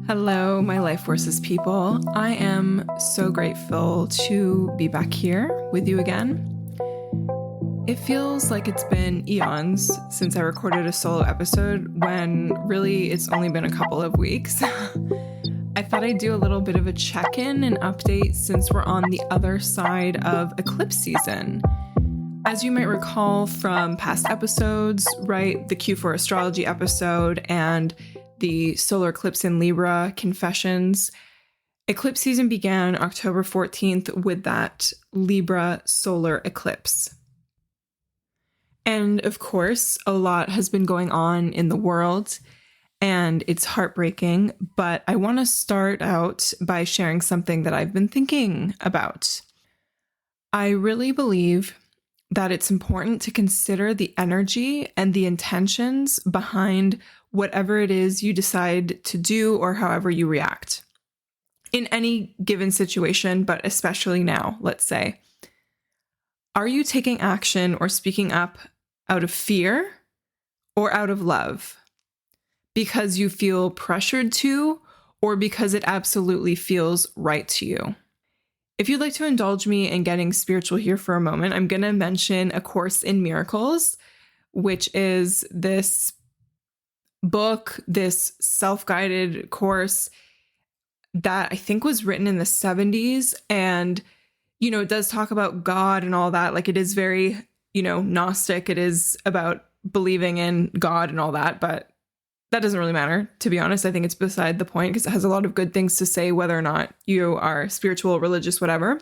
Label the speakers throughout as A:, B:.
A: Hello, my life forces people. I am so grateful to be back here with you again. It feels like it's been eons since I recorded a solo episode when really it's only been a couple of weeks. I thought I'd do a little bit of a check-in and update since we're on the other side of eclipse season. As you might recall from past episodes, right, the Q4 astrology episode and the solar eclipse in Libra confessions, eclipse season began October 14th with that Libra Solar Eclipse. And of course, a lot has been going on in the world and it's heartbreaking, but I want to start out by sharing something that I've been thinking about. I really believe that it's important to consider the energy and the intentions behind whatever it is you decide to do or however you react in any given situation, but especially now, let's say. Are you taking action or speaking up out of fear or out of love? Because you feel pressured to, or because it absolutely feels right to you? If you'd like to indulge me in getting spiritual here for a moment, I'm going to mention A Course in Miracles, which is this book, this self-guided course that I think was written in the 70s. And, you know, it does talk about God and all that. Like, it is very, Gnostic. It is about believing in God and all that, but that doesn't really matter, to be honest. I think it's beside the point because it has a lot of good things to say, whether or not you are spiritual, religious, whatever.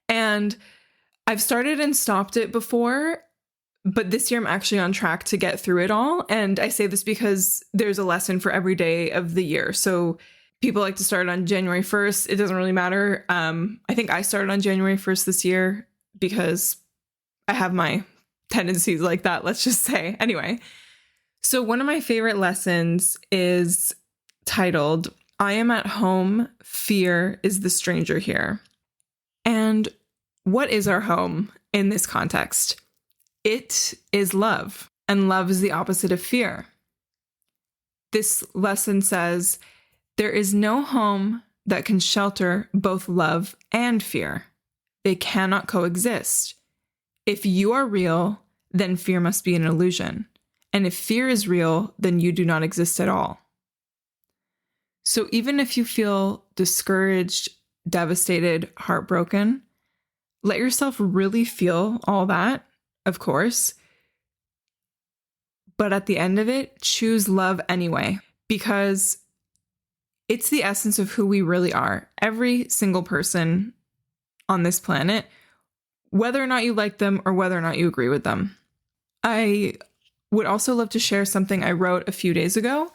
A: And I've started and stopped it before, but this year I'm actually on track to get through it all. And I say this because there's a lesson for every day of the year. So people like to start on January 1st. It doesn't really matter. I think I started on January 1st this year because I have my tendencies like that, let's just say. Anyway. So one of my favorite lessons is titled, I am at home, fear is the stranger here. And what is our home in this context? It is love, and love is the opposite of fear. This lesson says, there is no home that can shelter both love and fear. They cannot coexist. If you are real, then fear must be an illusion. And if fear is real, then you do not exist at all. So even if you feel discouraged, devastated, heartbroken, let yourself really feel all that, of course. But at the end of it, choose love anyway, because it's the essence of who we really are. Every single person on this planet, whether or not you like them or whether or not you agree with them. I would also love to share something I wrote a few days ago.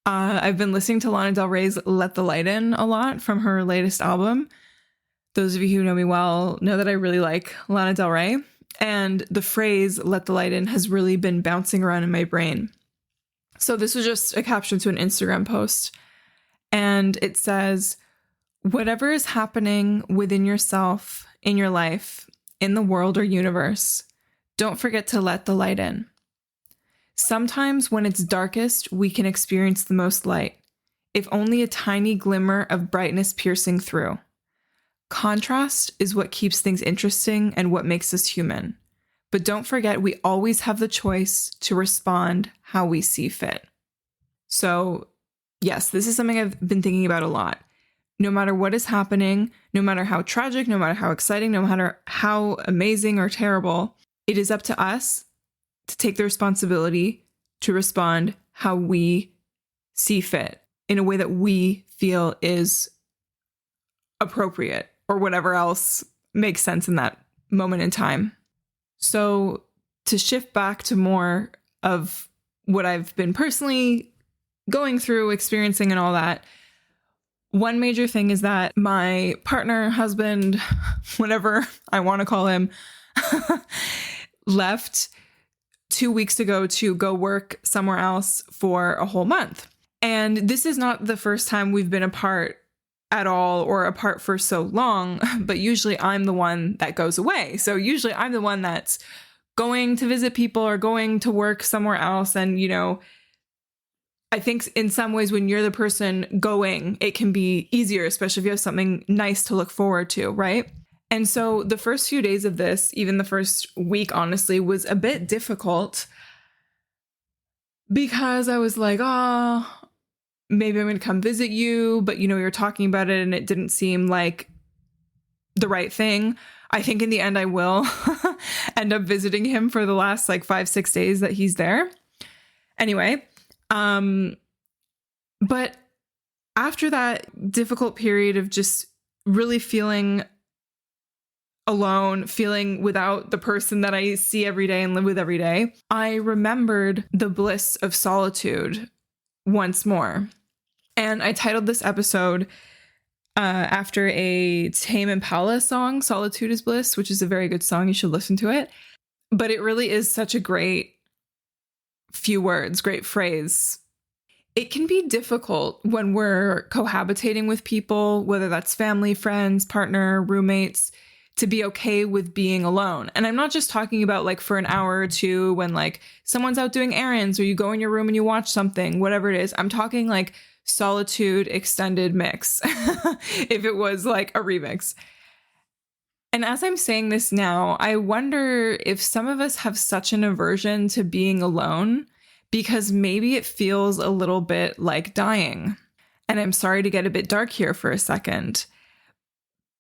A: I've been listening to Lana Del Rey's Let the Light In a lot from her latest album. Those of you who know me well know that I really like Lana Del Rey. And the phrase let the light in has really been bouncing around in my brain. So this was just a caption to an Instagram post. And it says, whatever is happening within yourself, in your life, in the world or universe, don't forget to let the light in. Sometimes when it's darkest, we can experience the most light, if only a tiny glimmer of brightness piercing through. Contrast is what keeps things interesting and what makes us human. But don't forget, we always have the choice to respond how we see fit. So, yes, this is something I've been thinking about a lot. No matter what is happening, no matter how tragic, no matter how exciting, no matter how amazing or terrible, it is up to us to take the responsibility to respond how we see fit in a way that we feel is appropriate or whatever else makes sense in that moment in time. So to shift back to more of what I've been personally going through, experiencing and all that, one major thing is that my partner, husband, whatever I want to call him, left 2 weeks ago to go work somewhere else for a whole month. And this is not the first time we've been apart at all or apart for so long, but usually I'm the one that goes away. So usually I'm the one that's going to visit people or going to work somewhere else. And, I think in some ways when you're the person going, it can be easier, especially if you have something nice to look forward to, right? And so the first few days of this, even the first week, honestly, was a bit difficult because I was like, oh, maybe I'm going to come visit you. But, you're talking about it and it didn't seem like the right thing. I think in the end, I will end up visiting him for the last like 5-6 days that he's there. Anyway, but after that difficult period of just really feeling alone, feeling without the person that I see every day and live with every day, I remembered the bliss of solitude once more. And I titled this episode after a Tame Impala song, Solitude is Bliss, which is a very good song. You should listen to it. But it really is such a great few words, great phrase. It can be difficult when we're cohabitating with people, whether that's family, friends, partner, roommates, to be okay with being alone. And I'm not just talking about like for an hour or two when like someone's out doing errands or you go in your room and you watch something, whatever it is. I'm talking like solitude extended mix, if it was like a remix. And as I'm saying this now, I wonder if some of us have such an aversion to being alone because maybe it feels a little bit like dying. And I'm sorry to get a bit dark here for a second,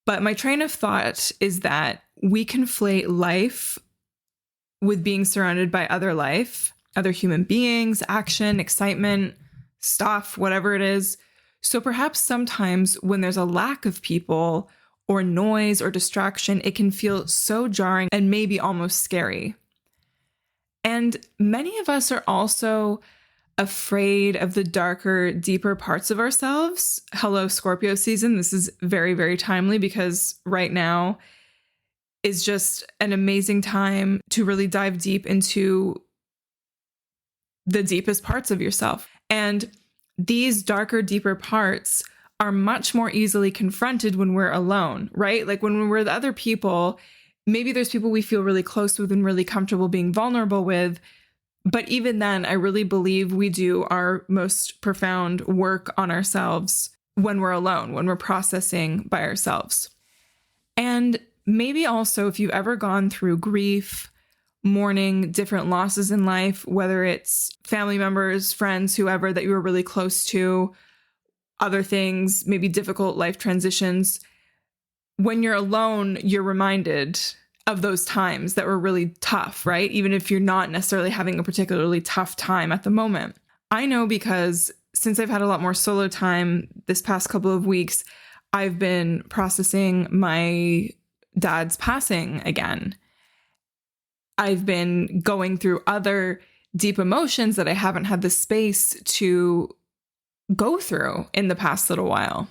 A: but my train of thought is that we conflate life with being surrounded by other life, other human beings, action, excitement, stuff, whatever it is. So perhaps sometimes when there's a lack of people or noise or distraction, it can feel so jarring and maybe almost scary. And many of us are also afraid of the darker, deeper parts of ourselves. Hello, Scorpio season. This is very, very timely because right now is just an amazing time to really dive deep into the deepest parts of yourself. And these darker, deeper parts are much more easily confronted when we're alone, right? Like when we're with other people, maybe there's people we feel really close with and really comfortable being vulnerable with. But even then, I really believe we do our most profound work on ourselves when we're alone, when we're processing by ourselves. And maybe also if you've ever gone through grief, mourning, different losses in life, whether it's family members, friends, whoever that you were really close to, other things, maybe difficult life transitions, when you're alone, you're reminded of those times that were really tough, right? Even if you're not necessarily having a particularly tough time at the moment. I know because since I've had a lot more solo time this past couple of weeks, I've been processing my dad's passing again. I've been going through other deep emotions that I haven't had the space to go through in the past little while.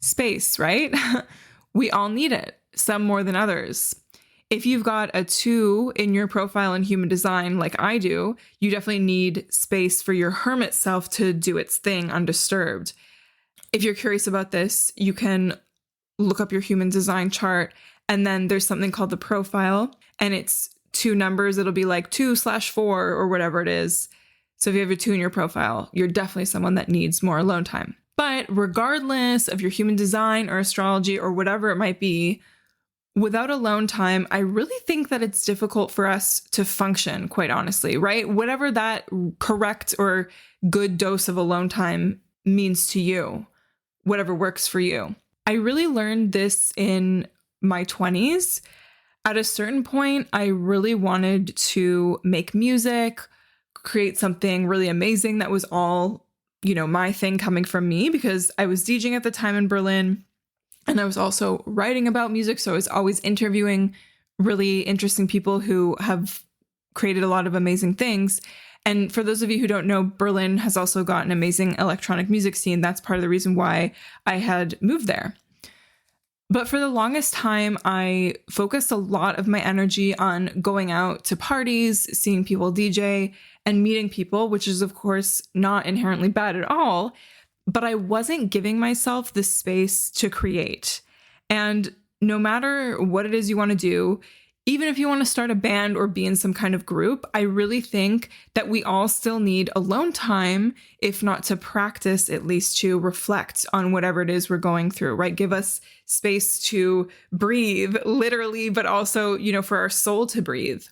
A: Space, right? We all need it, some more than others. If you've got a 2 in your profile in human design, like I do, you definitely need space for your hermit self to do its thing undisturbed. If you're curious about this, you can look up your human design chart, and then there's something called the profile, and it's 2 numbers. It'll be like 2/4 or whatever it is. So if you have a 2 in your profile, you're definitely someone that needs more alone time. But regardless of your human design or astrology or whatever it might be, without alone time, I really think that it's difficult for us to function, quite honestly, right? Whatever that correct or good dose of alone time means to you, whatever works for you. I really learned this in my 20s. At a certain point, I really wanted to make music, create something really amazing that was all, my thing coming from me, because I was DJing at the time in Berlin and I was also writing about music. So I was always interviewing really interesting people who have created a lot of amazing things. And for those of you who don't know, Berlin has also got an amazing electronic music scene. That's part of the reason why I had moved there. But for the longest time, I focused a lot of my energy on going out to parties, seeing people DJ, and meeting people, which is, of course, not inherently bad at all. But I wasn't giving myself the space to create. And no matter what it is you want to do, even if you want to start a band or be in some kind of group, I really think that we all still need alone time, if not to practice, at least to reflect on whatever it is we're going through, right? Give us space to breathe, literally, but also, for our soul to breathe.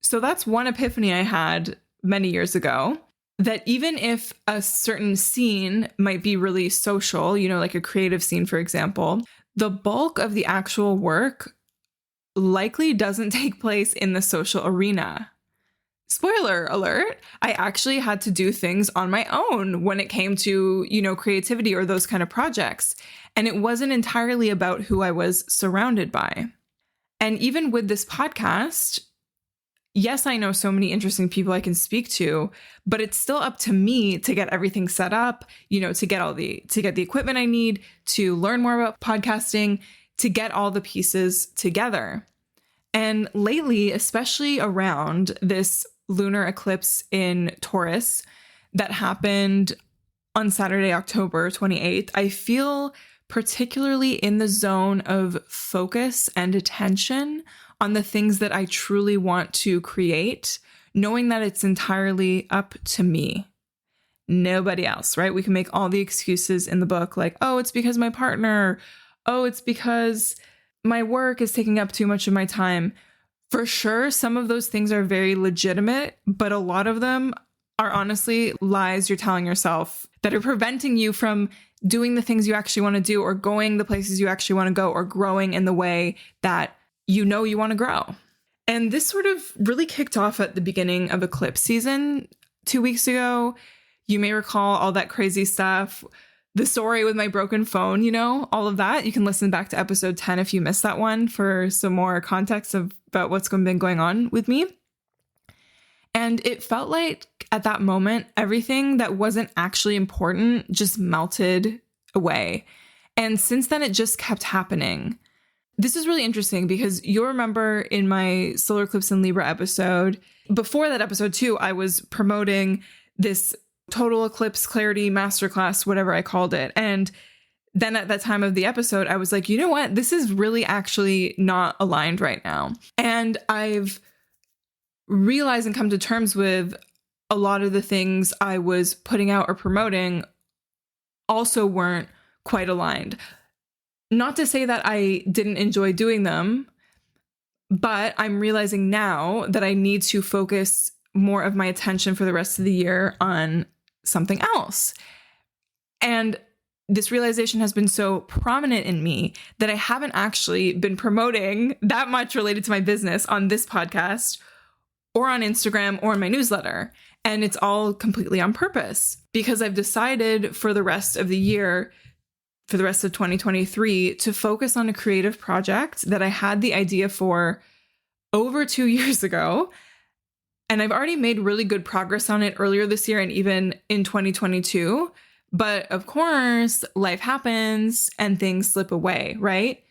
A: So that's one epiphany I had many years ago, that even if a certain scene might be really social, like a creative scene, for example, the bulk of the actual work likely doesn't take place in the social arena. Spoiler alert, I actually had to do things on my own when it came to, creativity or those kind of projects. And it wasn't entirely about who I was surrounded by. And even with this podcast, yes, I know so many interesting people I can speak to, but it's still up to me to get everything set up, to get the equipment I need, to learn more about podcasting, to get all the pieces together. And lately, especially around this lunar eclipse in Taurus that happened on Saturday, October 28th, I feel particularly in the zone of focus and attention on the things that I truly want to create, knowing that it's entirely up to me. Nobody else, right? We can make all the excuses in the book, like, oh, it's because my partner, oh, it's because my work is taking up too much of my time. For sure, some of those things are very legitimate, but a lot of them are honestly lies you're telling yourself that are preventing you from doing the things you actually want to do, or going the places you actually want to go, or growing in the way that you want to grow. And this sort of really kicked off at the beginning of eclipse season 2 weeks ago. You may recall all that crazy stuff, the story with my broken phone, all of that. You can listen back to episode 10 if you missed that one for some more context about what's been going on with me. And it felt like at that moment, everything that wasn't actually important just melted away. And since then, it just kept happening. This is really interesting because you'll remember in my Solar Eclipse in Libra episode, before that episode too, I was promoting this total eclipse clarity masterclass, whatever I called it. And then at that time of the episode, I was like, you know what? This is really actually not aligned right now. And I've realized and come to terms with a lot of the things I was putting out or promoting also weren't quite aligned. Not to say that I didn't enjoy doing them, but I'm realizing now that I need to focus more of my attention for the rest of the year on something else. And this realization has been so prominent in me that I haven't actually been promoting that much related to my business on this podcast or on Instagram or in my newsletter. And it's all completely on purpose because I've decided for the rest of the year, for the rest of 2023, to focus on a creative project that I had the idea for over 2 years ago. And I've already made really good progress on it earlier this year and even in 2022. But of course, life happens and things slip away, right?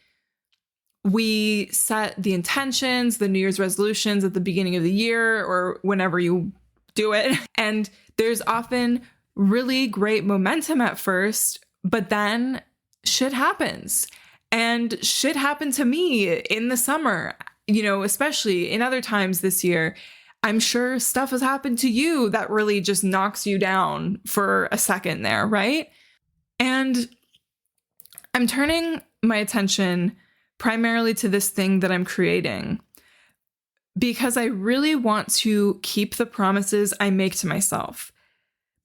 A: We set the intentions, the New Year's resolutions at the beginning of the year or whenever you do it. And there's often really great momentum at first, but then shit happens. And shit happened to me in the summer, especially in other times this year. I'm sure stuff has happened to you that really just knocks you down for a second there, right? And I'm turning my attention primarily to this thing that I'm creating because I really want to keep the promises I make to myself,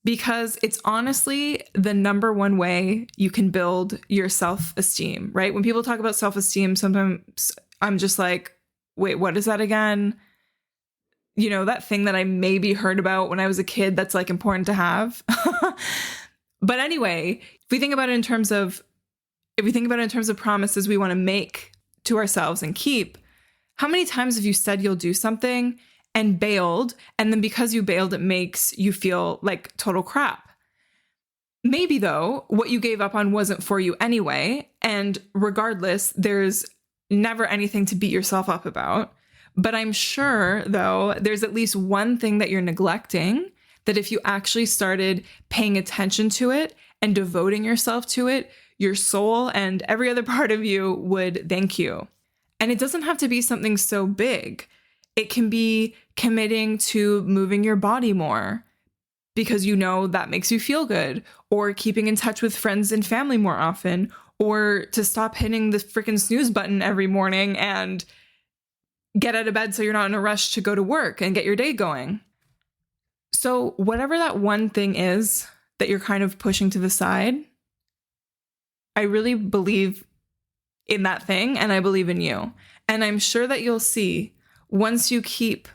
A: because it's honestly the number one way you can build your self-esteem, right? When people talk about self-esteem, sometimes I'm just like, wait, what is that again? That thing that I maybe heard about when I was a kid that's like important to have. But anyway, if we think about it in terms of promises we want to make to ourselves and keep, how many times have you said you'll do something and bailed, and then because you bailed, it makes you feel like total crap? Maybe though, what you gave up on wasn't for you anyway, and regardless, there's never anything to beat yourself up about. But I'm sure, though, there's at least one thing that you're neglecting that if you actually started paying attention to it and devoting yourself to it, your soul and every other part of you would thank you. And it doesn't have to be something so big. It can be committing to moving your body more because you know that makes you feel good, or keeping in touch with friends and family more often, or to stop hitting the freaking snooze button every morning and get out of bed so you're not in a rush to go to work and get your day going. So whatever that one thing is that you're kind of pushing to the side, I really believe in that thing, and I believe in you. And I'm sure that you'll see, once you keep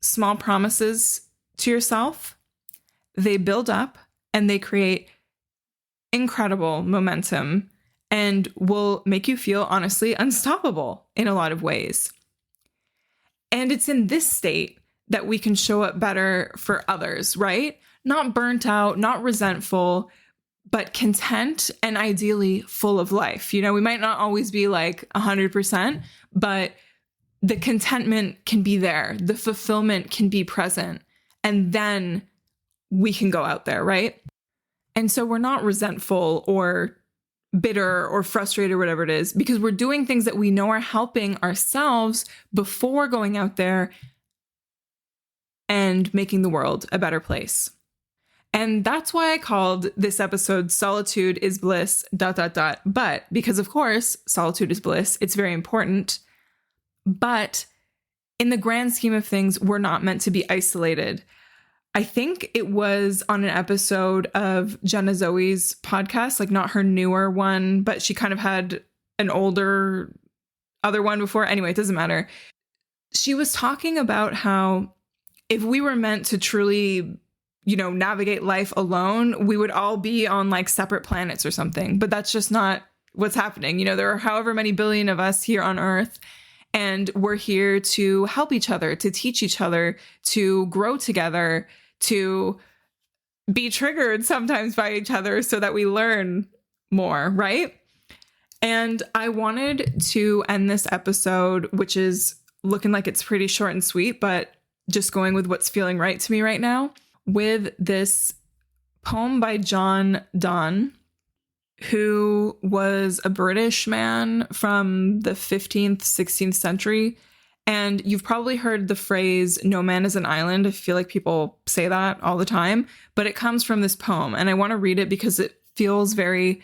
A: small promises to yourself, they build up and they create incredible momentum and will make you feel honestly unstoppable in a lot of ways. And it's in this state that we can show up better for others, right? Not burnt out, not resentful, but content and ideally full of life. You know, we might not always be like 100%, but the contentment can be there. The fulfillment can be present. And then we can go out there, right? And so we're not resentful or bitter or frustrated or whatever it is, because we're doing things that we know are helping ourselves before going out there and making the world a better place. And that's why I called this episode Solitude is Bliss, ... But because of course, solitude is bliss. It's very important. But in the grand scheme of things, we're not meant to be isolated. I think it was on an episode of Jenna Zoe's podcast, like not her newer one, but she kind of had an older other one before. Anyway, it doesn't matter. She was talking about how if we were meant to truly, you know, navigate life alone, we would all be on like separate planets or something. But that's just not what's happening. You know, there are however many billion of us here on Earth, and we're here to help each other, to teach each other, to grow together, to be triggered sometimes by each other so that we learn more, right? And I wanted to end this episode, which is looking like it's pretty short and sweet, but just going with what's feeling right to me right now, with this poem by John Donne, who was a British man from the 15th, 16th century. And you've probably heard the phrase, "no man is an island." I feel like people say that all the time, but it comes from this poem. And I want to read it because it feels very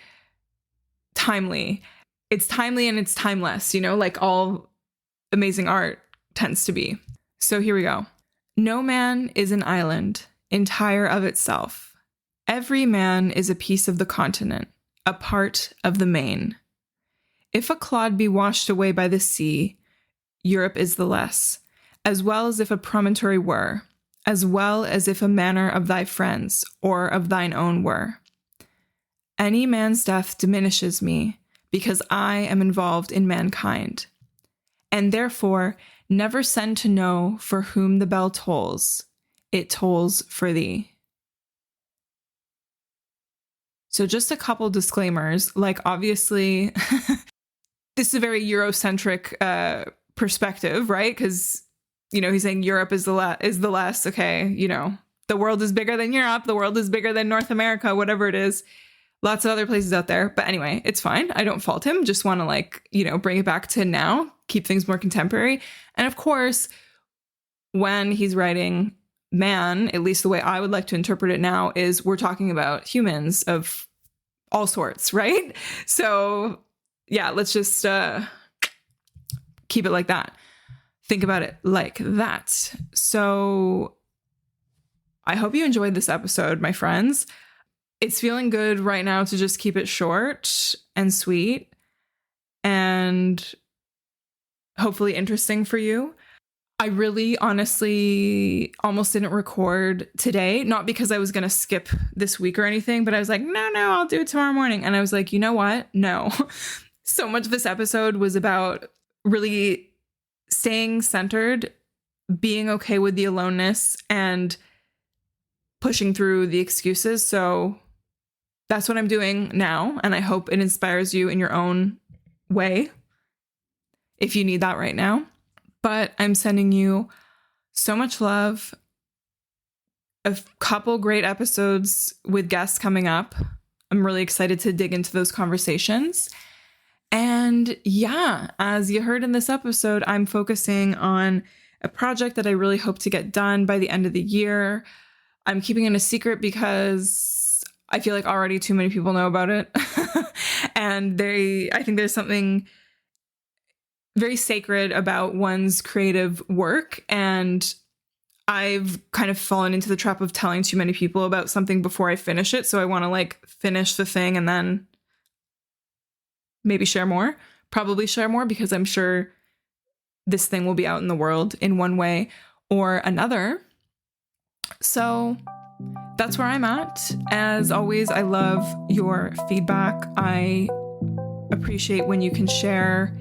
A: timely. It's timely and it's timeless, you know, like all amazing art tends to be. So here we go. No man is an island, entire of itself. Every man is a piece of the continent, a part of the main. If a clod be washed away by the sea, Europe is the less, as well as if a promontory were, as well as if a manor of thy friends or of thine own were. Any man's death diminishes me, because I am involved in mankind, and therefore never send to know for whom the bell tolls. It tolls for thee. So just a couple disclaimers, like obviously this is a very Eurocentric perspective, right? Because, you know, he's saying Europe is the less, okay, you know, the world is bigger than Europe, the world is bigger than North America, whatever it is. Lots of other places out there. But anyway, it's fine. I don't fault him. Just want to like, you know, bring it back to now, keep things more contemporary. And of course, when he's writing man, at least the way I would like to interpret it now, is we're talking about humans of all sorts, right? So yeah, let's just keep it like that. Think about it like that. So I hope you enjoyed this episode, my friends. It's feeling good right now to just keep it short and sweet and hopefully interesting for you. I really honestly almost didn't record today, not because I was going to skip this week or anything, but I was like, no, I'll do it tomorrow morning. And I was like, you know what? No. So much of this episode was about really staying centered, being okay with the aloneness, and pushing through the excuses. So that's what I'm doing now. And I hope it inspires you in your own way if you need that right now. But I'm sending you so much love. A couple great episodes with guests coming up. I'm really excited to dig into those conversations. And yeah, as you heard in this episode, I'm focusing on a project that I really hope to get done by the end of the year. I'm keeping it a secret because I feel like already too many people know about it. And I think there's something very sacred about one's creative work. And I've kind of fallen into the trap of telling too many people about something before I finish it. So I want to like finish the thing and then maybe probably share more, because I'm sure this thing will be out in the world in one way or another. So that's where I'm at. As always, I love your feedback. I appreciate when you can share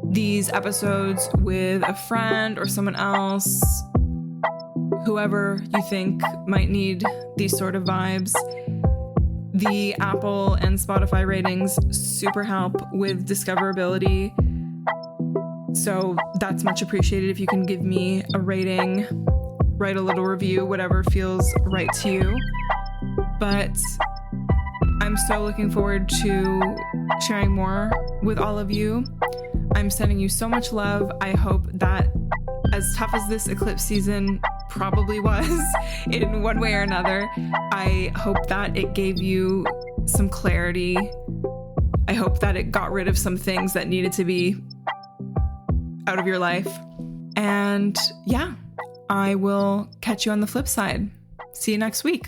A: these episodes with a friend or someone else, whoever you think might need these sort of vibes. The Apple and Spotify ratings super help with discoverability. So that's much appreciated if you can give me a rating, write a little review, whatever feels right to you. But I'm so looking forward to sharing more with all of you. I'm sending you so much love. I hope that, as tough as this eclipse season probably was in one way or another, I hope that it gave you some clarity. I hope that it got rid of some things that needed to be out of your life. And yeah, I will catch you on the flip side. See you next week.